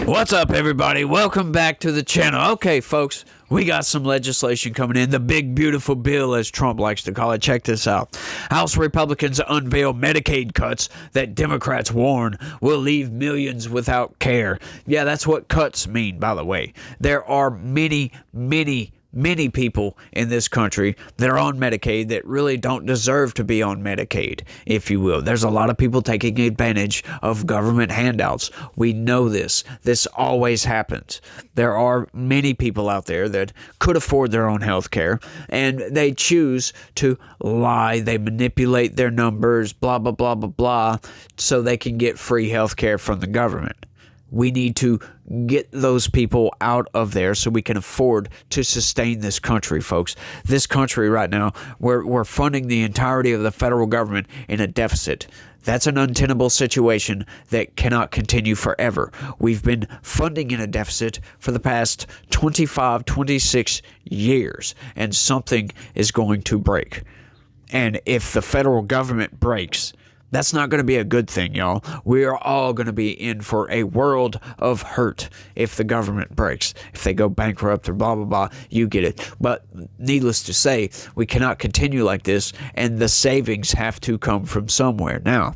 What's up, everybody? Welcome back to the channel. Okay, folks, we got some legislation coming in. The big, beautiful bill, as Trump likes to call it. Check this out. House Republicans unveil Medicaid cuts that Democrats warn will leave millions without care. Yeah, that's what cuts mean, by the way. There are many people in this country that are on Medicaid that really don't deserve to be on Medicaid, if you will. There's a lot of people taking advantage of government handouts. We know this. This always happens. There are many people out there that could afford their own health care, and they choose to lie. They manipulate their numbers, blah, blah, blah, blah, blah, so they can get free health care from the government. We need to get those people out of there so we can afford to sustain this country, folks. This country right now, we're funding the entirety of the federal government in a deficit. That's an untenable situation that cannot continue forever. We've been funding in a deficit for the past 25, 26 years, and something is going to break. And if the federal government breaks, that's not going to be a good thing, y'all. We are all going to be in for a world of hurt if the government breaks, if they go bankrupt or blah, blah, blah. You get it. But needless to say, we cannot continue like this, and the savings have to come from somewhere. Now,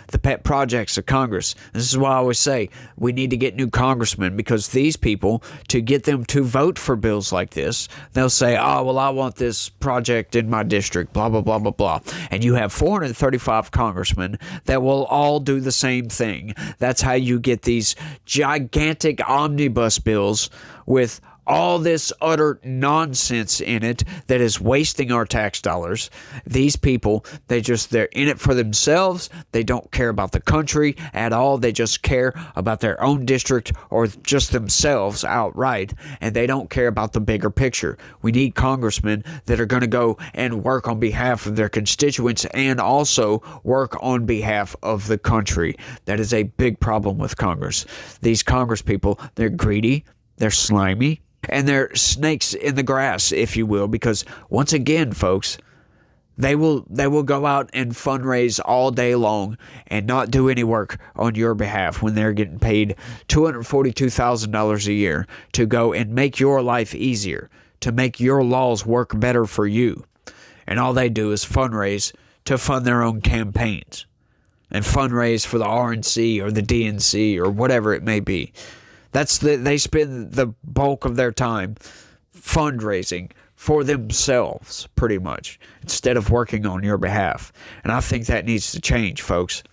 the pet projects of Congress. This is why I always say we need to get new congressmen, because these people, to get them to vote for bills like this, they'll say, oh, well, I want this project in my district, blah, blah, blah, blah, blah. And you have 435 congressmen that will all do the same thing. That's how you get these gigantic omnibus bills with all this utter nonsense in it that is wasting our tax dollars. These people, they're in it for themselves. They don't care about the country at all. They just care about their own district or just themselves outright, and they don't care about the bigger picture. We need congressmen that are going to go and work on behalf of their constituents and also work on behalf of the country. That is a big problem with Congress. These Congress people, they're greedy, they're slimy, and they're snakes in the grass, if you will, because once again, folks, they will go out and fundraise all day long and not do any work on your behalf when they're getting paid $242,000 a year to go and make your life easier, to make your laws work better for you. And all they do is fundraise to fund their own campaigns and fundraise for the RNC or the DNC or whatever it may be. They spend the bulk of their time fundraising for themselves, pretty much, instead of working on your behalf. And I think that needs to change, folks.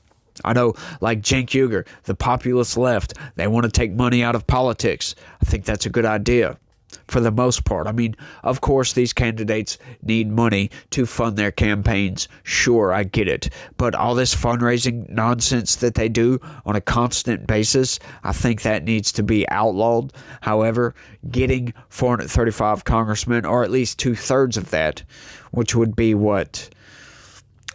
I know, like Cenk Uygur, the populist left, they want to take money out of politics. I think that's a good idea for the most part. I mean, of course, these candidates need money to fund their campaigns. Sure, I get it. But all this fundraising nonsense that they do on a constant basis, I think that needs to be outlawed. However, getting 435 congressmen, or at least 2/3 of that, which would be what,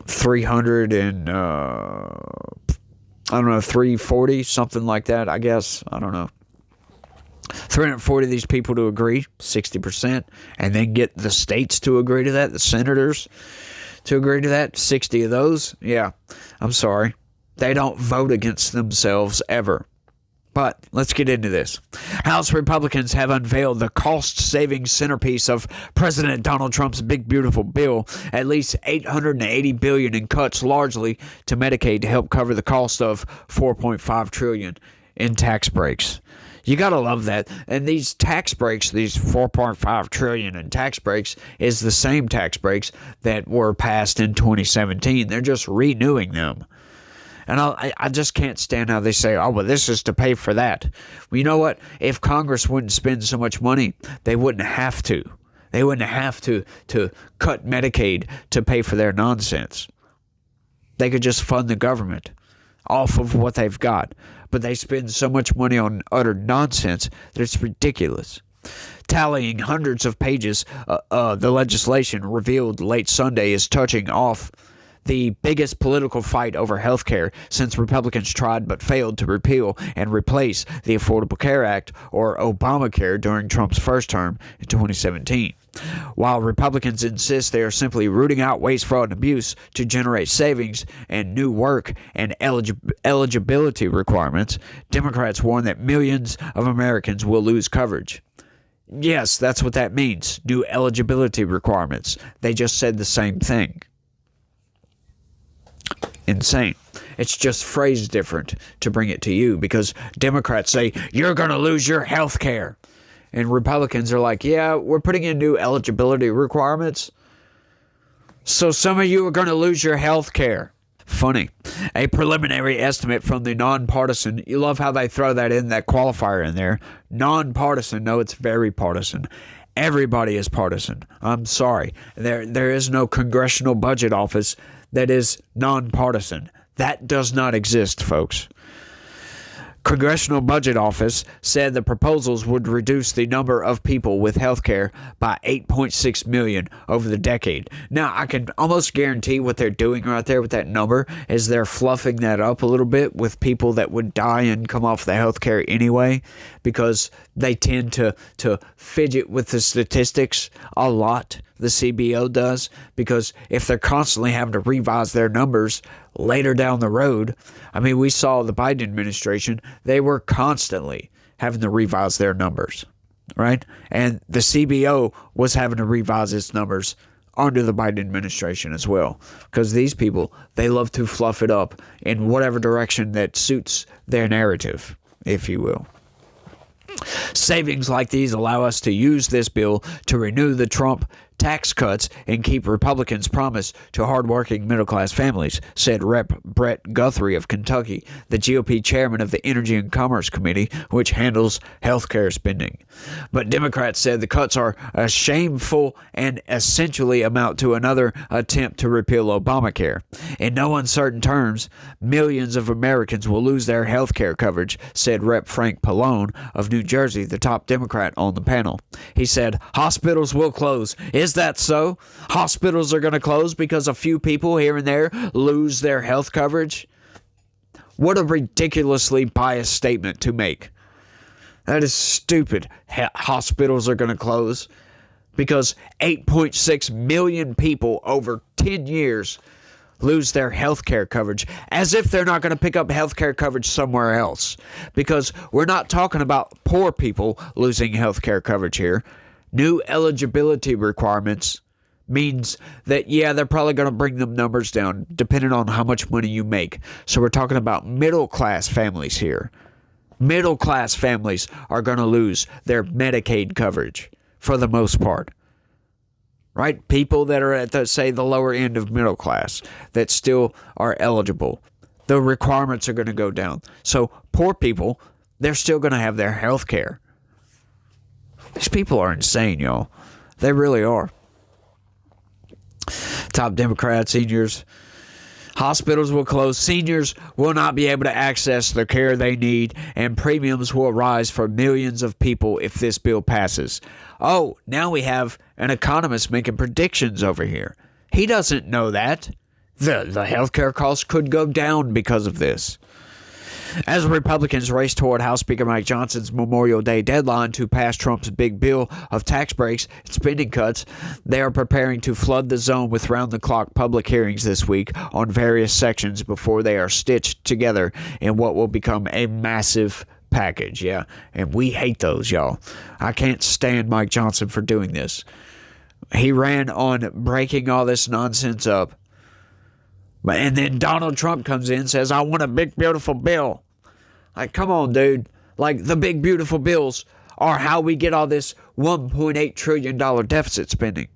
340, something like that, I guess. I don't know. 340 of these people to agree, 60%, and then get the states to agree to that, the senators to agree to that, 60 of those. Yeah, I'm sorry. They don't vote against themselves ever. But let's get into this. House Republicans have unveiled the cost-saving centerpiece of President Donald Trump's big, beautiful bill, at least $880 billion in cuts, largely to Medicaid, to help cover the cost of $4.5 trillion in tax breaks. You gotta love that. And these tax breaks, these $4.5 trillion in tax breaks, is the same tax breaks that were passed in 2017. They're just renewing them. And I just can't stand how they say, oh, well, this is to pay for that. Well, you know what? If Congress wouldn't spend so much money, they wouldn't have to. They wouldn't have to cut Medicaid to pay for their nonsense. They could just fund the government off of what they've got. But they spend so much money on utter nonsense that it's ridiculous. Tallying hundreds of pages, the legislation revealed late Sunday is touching off the biggest political fight over health care since Republicans tried but failed to repeal and replace the Affordable Care Act, or Obamacare, during Trump's first term in 2017. While Republicans insist they are simply rooting out waste, fraud, and abuse to generate savings and new work and eligibility requirements, Democrats warn that millions of Americans will lose coverage. Yes, that's what that means. New eligibility requirements. They just said the same thing. Insane. It's just phrased different to bring it to you, because Democrats say, you're going to lose your health care. And Republicans are like, yeah, we're putting in new eligibility requirements, so some of you are going to lose your health care. Funny. A preliminary estimate from the nonpartisan, you love how they throw that qualifier in there. Nonpartisan, no, it's very partisan. Everybody is partisan. I'm sorry. There is no congressional budget office that is nonpartisan. That does not exist, folks. Congressional Budget Office said the proposals would reduce the number of people with health care by 8.6 million over the decade. Now, I can almost guarantee what they're doing right there with that number is they're fluffing that up a little bit with people that would die and come off the health care anyway, because they tend to fidget with the statistics a lot. The CBO does, because if they're constantly having to revise their numbers later down the road, I mean, we saw the Biden administration, they were constantly having to revise their numbers, right? And the CBO was having to revise its numbers under the Biden administration as well, because these people, they love to fluff it up in whatever direction that suits their narrative, if you will. Savings like these allow us to use this bill to renew the Trump tax cuts and keep Republicans' promise to hardworking middle-class families, said Rep. Brett Guthrie of Kentucky, the GOP chairman of the Energy and Commerce Committee, which handles health care spending. But Democrats said the cuts are shameful and essentially amount to another attempt to repeal Obamacare. In no uncertain terms, millions of Americans will lose their health care coverage, said Rep. Frank Palone of New Jersey, the top Democrat on the panel. He said, hospitals will close. Is that so? Hospitals are going to close because a few people here and there lose their health coverage? What a ridiculously biased statement to make. That is stupid. Hospitals are going to close because 8.6 million people over 10 years lose their health care coverage, as if they're not going to pick up health care coverage somewhere else. Because we're not talking about poor people losing health care coverage here. New eligibility requirements means that, yeah, they're probably going to bring them numbers down depending on how much money you make. So we're talking about middle-class families here. Middle-class families are going to lose their Medicaid coverage for the most part. Right? People that are at, say, the lower end of middle class that still are eligible. The requirements are going to go down. So poor people, they're still going to have their health care. These people are insane, y'all. They really are. Top Democrats, seniors. Hospitals will close. Seniors will not be able to access the care they need, and premiums will rise for millions of people if this bill passes. Oh, now we have an economist making predictions over here. He doesn't know that. The healthcare costs could go down because of this. As Republicans race toward House Speaker Mike Johnson's Memorial Day deadline to pass Trump's big bill of tax breaks and spending cuts, they are preparing to flood the zone with round-the-clock public hearings this week on various sections before they are stitched together in what will become a massive package. Yeah, and we hate those, y'all. I can't stand Mike Johnson for doing this. He ran on breaking all this nonsense up. And then Donald Trump comes in and says, I want a big, beautiful bill. Like, come on, dude. Like, the big, beautiful bills are how we get all this $1.8 trillion deficit spending.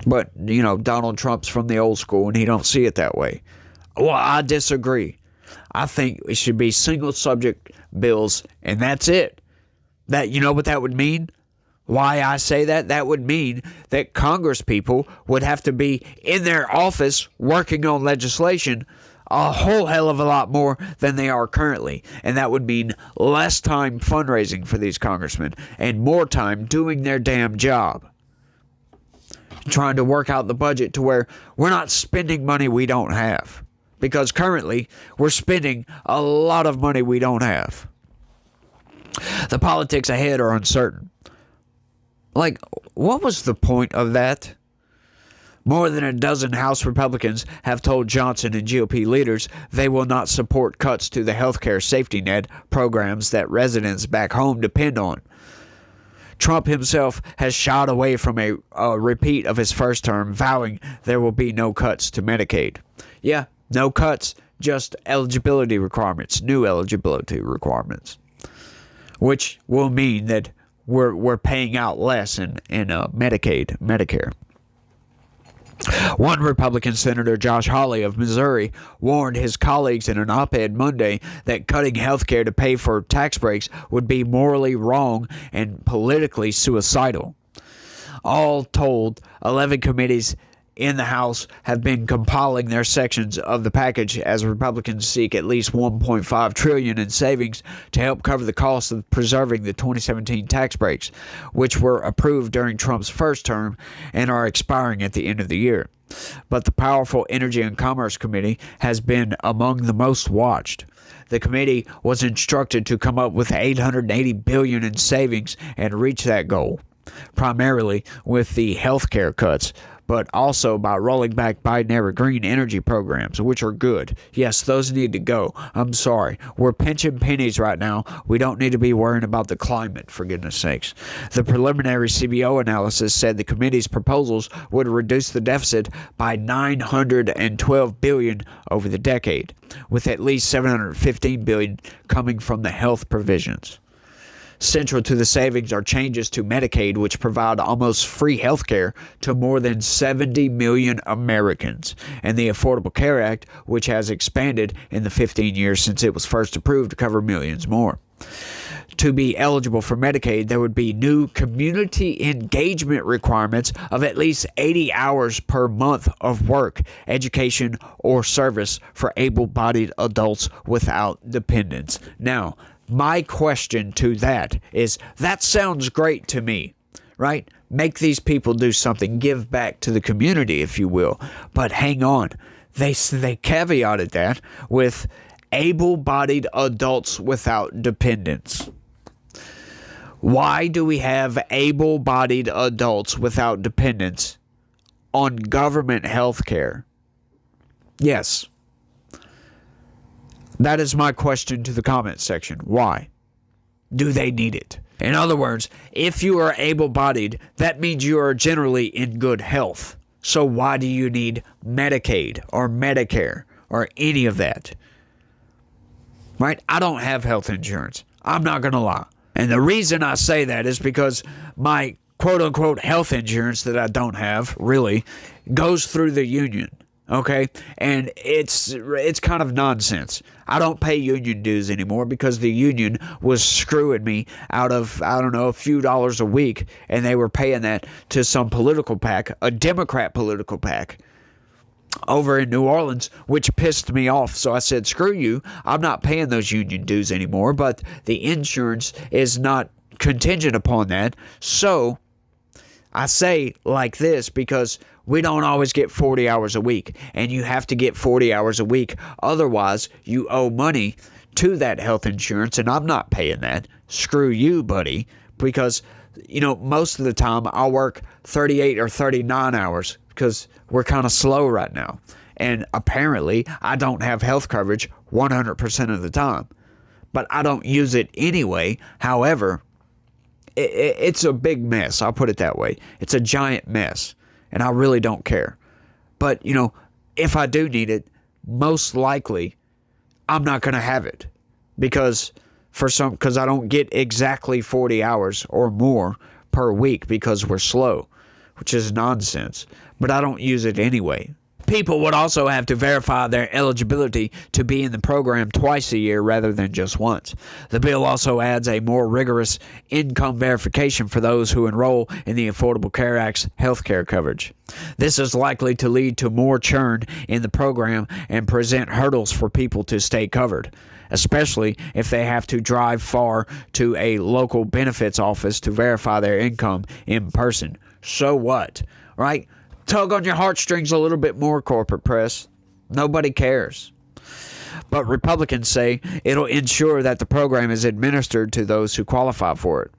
But, you know, Donald Trump's from the old school and he don't see it that way. Well, I disagree. I think it should be single subject bills, and that's it. That, you know what that would mean? Why I say that? That would mean that Congress people would have to be in their office working on legislation a whole hell of a lot more than they are currently. And that would mean less time fundraising for these congressmen and more time doing their damn job. Trying to work out the budget to where we're not spending money we don't have. Because currently we're spending a lot of money we don't have. The politics ahead are uncertain. Like, what was the point of that? More than a dozen House Republicans have told Johnson and GOP leaders they will not support cuts to the healthcare safety net programs that residents back home depend on. Trump himself has shied away from a repeat of his first term, vowing there will be no cuts to Medicaid. Yeah, no cuts, just eligibility requirements, new eligibility requirements, which will mean that we're paying out less in Medicare. One Republican Senator, Josh Hawley of Missouri, warned his colleagues in an op-ed Monday that cutting health care to pay for tax breaks would be morally wrong and politically suicidal. All told, 11 committees in the House have been compiling their sections of the package as Republicans seek at least $1.5 trillion in savings to help cover the cost of preserving the 2017 tax breaks, which were approved during Trump's first term and are expiring at the end of the year. But the powerful Energy and Commerce Committee has been among the most watched. The committee was instructed to come up with $880 billion in savings and reach that goal, primarily with the health care cuts, but also by rolling back Biden-era green energy programs, which are good. Yes, those need to go. I'm sorry. We're pinching pennies right now. We don't need to be worrying about the climate, for goodness sakes. The preliminary CBO analysis said the committee's proposals would reduce the deficit by $912 billion over the decade, with at least $715 billion coming from the health provisions. Central to the savings are changes to Medicaid, which provide almost free health care to more than 70 million Americans, and the Affordable Care Act, which has expanded in the 15 years since it was first approved to cover millions more. To be eligible for Medicaid, there would be new community engagement requirements of at least 80 hours per month of work, education, or service for able-bodied adults without dependents. Now, my question to that is, that sounds great to me, right? Make these people do something, give back to the community, if you will. But hang on, they caveated that with able-bodied adults without dependents. Why do we have able-bodied adults without dependents on government health care? Yes. That is my question to the comment section. Why? Do they need it? In other words, if you are able-bodied, that means you are generally in good health. So why do you need Medicaid or Medicare or any of that? Right? I don't have health insurance. I'm not going to lie. And the reason I say that is because my quote-unquote health insurance that I don't have, really, goes through the union. Okay, and it's kind of nonsense. I don't pay union dues anymore because the union was screwing me out of, I don't know, a few dollars a week, and they were paying that to some political PAC, a Democrat political PAC, over in New Orleans, which pissed me off. So I said, screw you, I'm not paying those union dues anymore, but the insurance is not contingent upon that. So I say like this because we don't always get 40 hours a week, and you have to get 40 hours a week. Otherwise, you owe money to that health insurance, and I'm not paying that. Screw you, buddy, because, you know, most of the time I'll work 38 or 39 hours because we're kind of slow right now. And apparently, I don't have health coverage 100% of the time, but I don't use it anyway. However, it's a big mess. I'll put it that way. It's a giant mess. And I really don't care. But, you know, if I do need it, most likely I'm not going to have it. Because I don't get exactly 40 hours or more per week because we're slow, which is nonsense. But I don't use it anyway. People would also have to verify their eligibility to be in the program twice a year rather than just once. The bill also adds a more rigorous income verification for those who enroll in the Affordable Care Act's health care coverage. This is likely to lead to more churn in the program and present hurdles for people to stay covered, especially if they have to drive far to a local benefits office to verify their income in person. So what, right? Tug on your heartstrings a little bit more, corporate press. Nobody cares. But Republicans say it'll ensure that the program is administered to those who qualify for it.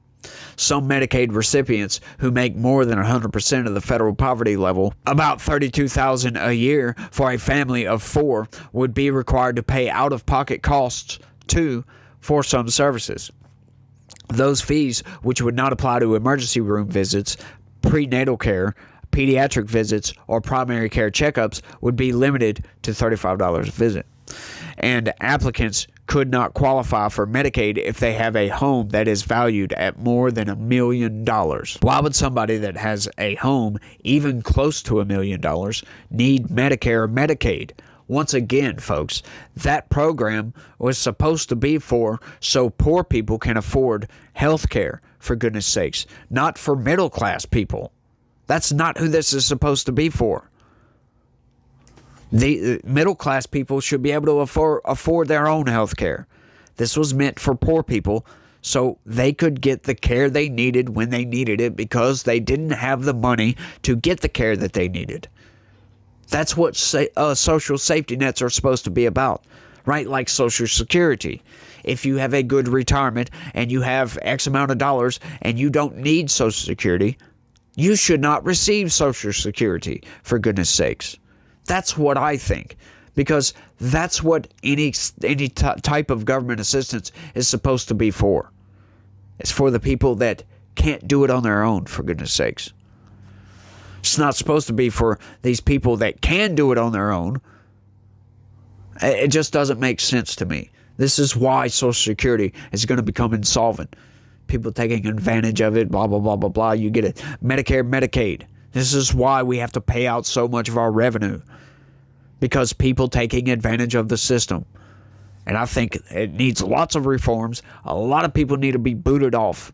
Some Medicaid recipients who make more than 100% of the federal poverty level, about $32,000 a year for a family of 4, would be required to pay out-of-pocket costs too for some services. Those fees, which would not apply to emergency room visits, prenatal care, pediatric visits, or primary care checkups, would be limited to $35 a visit. And applicants could not qualify for Medicaid if they have a home that is valued at more than $1 million. Why would somebody that has a home even close to $1 million need Medicare or Medicaid? Once again, folks, that program was supposed to be for so poor people can afford health care, for goodness sakes, not for middle class people. That's not who this is supposed to be for. The middle class people should be able to afford their own health care. This was meant for poor people so they could get the care they needed when they needed it because they didn't have the money to get the care that they needed. That's what social safety nets are supposed to be about, right? Like Social Security. If you have a good retirement and you have X amount of dollars and you don't need Social Security, you should not receive Social Security, for goodness sakes. That's what I think, because that's what any type of government assistance is supposed to be for. It's for the people that can't do it on their own, for goodness sakes. It's not supposed to be for these people that can do it on their own. It just doesn't make sense to me. This is why Social Security is going to become insolvent. People taking advantage of it, blah, blah, blah, blah, blah. You get it. Medicare, Medicaid. This is why we have to pay out so much of our revenue. Because people taking advantage of the system. And I think it needs lots of reforms. A lot of people need to be booted off.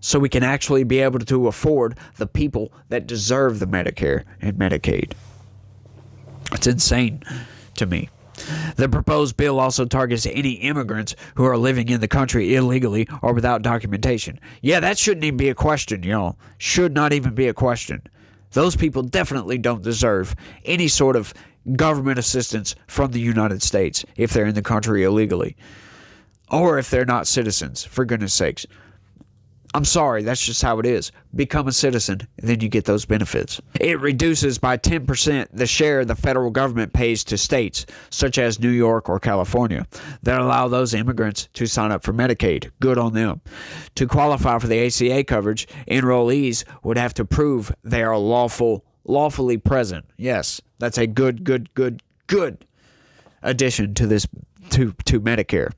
So we can actually be able to afford the people that deserve the Medicare and Medicaid. It's insane to me. The proposed bill also targets any immigrants who are living in the country illegally or without documentation. Yeah, that shouldn't even be a question, y'all. Should not even be a question. Those people definitely don't deserve any sort of government assistance from the United States if they're in the country illegally. Or if they're not citizens, for goodness sakes. I'm sorry, that's just how it is. Become a citizen, and then you get those benefits. It reduces by 10% the share the federal government pays to states, such as New York or California, that allow those immigrants to sign up for Medicaid. Good on them. To qualify for the ACA coverage, enrollees would have to prove they are lawfully present. Yes, that's a good addition to this to Medicare.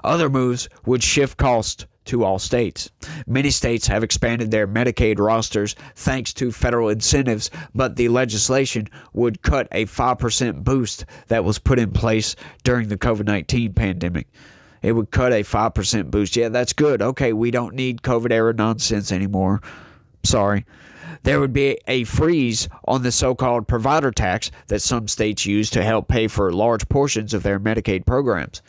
Other moves would shift cost to all states. Many states have expanded their Medicaid rosters thanks to federal incentives, but the legislation would cut a 5% boost that was put in place during the COVID-19 pandemic. It would cut a 5% boost. Yeah, that's good. Okay, we don't need COVID-era nonsense anymore. Sorry. There would be a freeze on the so-called provider tax that some states use to help pay for large portions of their Medicaid programs.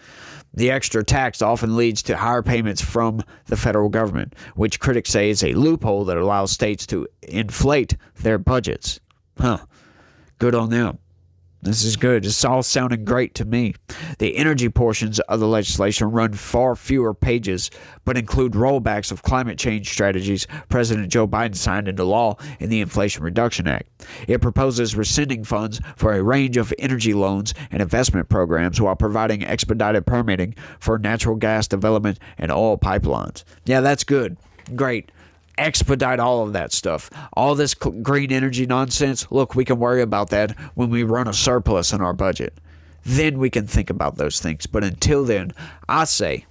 The extra tax often leads to higher payments from the federal government, which critics say is a loophole that allows states to inflate their budgets. Good on them. This is good. It's all sounding great to me. The energy portions of the legislation run far fewer pages, but include rollbacks of climate change strategies President Joe Biden signed into law in the Inflation Reduction Act. It proposes rescinding funds for a range of energy loans and investment programs while providing expedited permitting for natural gas development and oil pipelines. Yeah, that's good. Great. Expedite all of that stuff. All this green energy nonsense, look, we can worry about that when we run a surplus in our budget. Then we can think about those things. But until then, I say,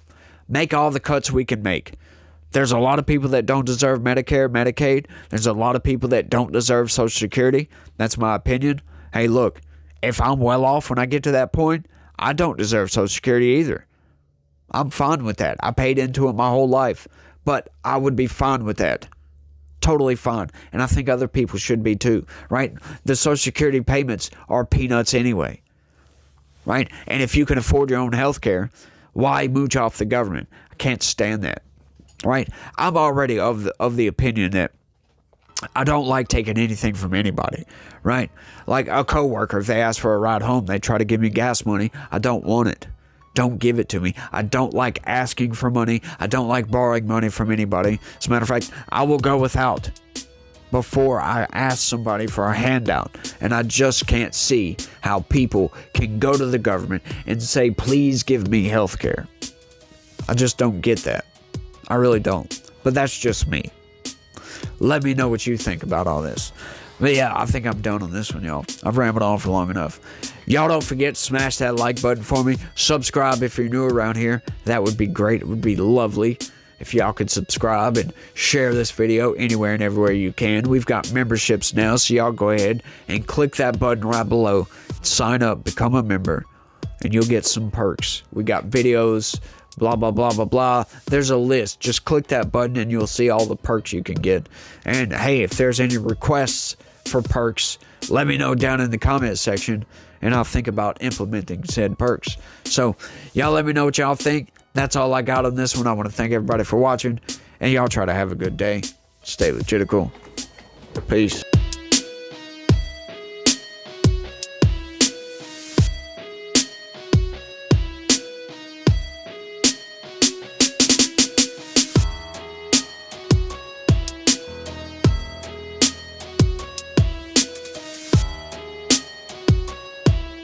make all the cuts we can make. There's a lot of people that don't deserve Medicare, Medicaid. There's a lot of people that don't deserve Social Security. That's my opinion. Hey, look, if I'm well off when I get to that point, I don't deserve Social Security either. I'm fine with that. I paid into it my whole life. But I would be fine with that. Totally fine. And I think other people should be too, right? The Social Security payments are peanuts anyway, right? And if you can afford your own health care, why mooch off the government? I can't stand that, right? I'm already of the opinion that I don't like taking anything from anybody, right? Like a coworker, if they ask for a ride home, they try to give me gas money. I don't want it. don't give it to me. I don't like asking for money. I don't like borrowing money from anybody. As a matter of fact, I will go without before I ask somebody for a handout. And I just can't see how people can go to the government and say, please give me health care. I just don't get that. I really don't. But that's just me. Let me know what you think about all this. But yeah, I think I'm done on this one, y'all. I've rambled on for long enough. Y'all don't forget to smash that like button for me. Subscribe if you're new around here. That would be great. It would be lovely if y'all could subscribe and share this video anywhere and everywhere you can. We've got memberships now, so y'all go ahead and click that button right below. Sign up, become a member, and you'll get some perks. We got videos, blah, blah, blah, blah, blah. There's a list. Just click that button and you'll see all the perks you can get. And hey, if there's any requests for perks, let me know down in the comment section, and I'll think about implementing said perks. So y'all let me know what y'all think. That's all I got on this one. I want to thank everybody for watching, and y'all try to have a good day. Stay legitical. Peace.